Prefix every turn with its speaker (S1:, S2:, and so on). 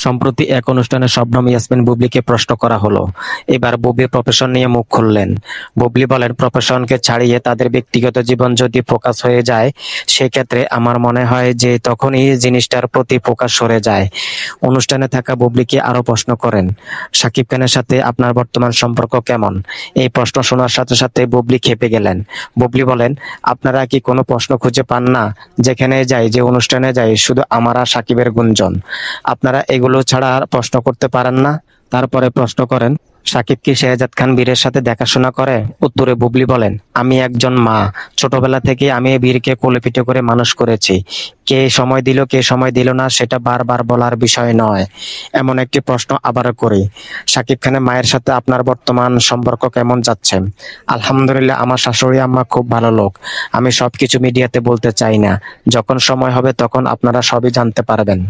S1: সম্প্রতি এক অনুষ্ঠানে শবনম ইয়াসমিন বুবলিকে প্রশ্ন করা হলো। এবার বুবলি প্রফেশন নিয়ে মুখ খুললেন। বুবলি বলেন, প্রফেশনকে ছাড়িয়ে তাদের ব্যক্তিগত জীবন যদি ফোকাস হয়ে যায়, সেক্ষেত্রে আমার মনে হয় যে তখনই জিনিসটার প্রতি ফোকাস সরে যায়। অনুষ্ঠানে থাকা বুবলিকে আরো প্রশ্ন করেন, শাকিব খানের সাথে আপনার বর্তমান সম্পর্ক কেমন? এই প্রশ্ন শোনার সাথে সাথে বুবলি খেপে গেলেন। বুবলি বলেন, আপনারা কি কোনো প্রশ্ন খুঁজে পান না? যেখানে যাই, যে অনুষ্ঠানে যাই, শুধু আমার আর শাকিবের গুঞ্জন। আপনারা এগুলো ছাড়া আর প্রশ্ন করতে পারেন না? তারপরে প্রশ্ন করেন, শাকিব কি শেহজাদ খান বীরের সাথে দেখাশোনা করে? উত্তরে বুবলি বলেন, আমি একজন মা, ছোটবেলা থেকে আমি বীরকে কোলে পিঠে করে মানুষ করেছি। কে সময় দিল কে সময় দিল না সেটা বারবার বলার বিষয় নয়। এমন একটি প্রশ্ন আবারও করি, শাকিব খানের মায়ের সাথে আপনার বর্তমান সম্পর্ক কেমন যাচ্ছে? আলহামদুলিল্লাহ, আমার শাশুড়ি আম্মা খুব ভালো লোক। আমি সবকিছু মিডিয়াতে বলতে চাই না। যখন সময় হবে তখন আপনারা সবই জানতে পারবেন।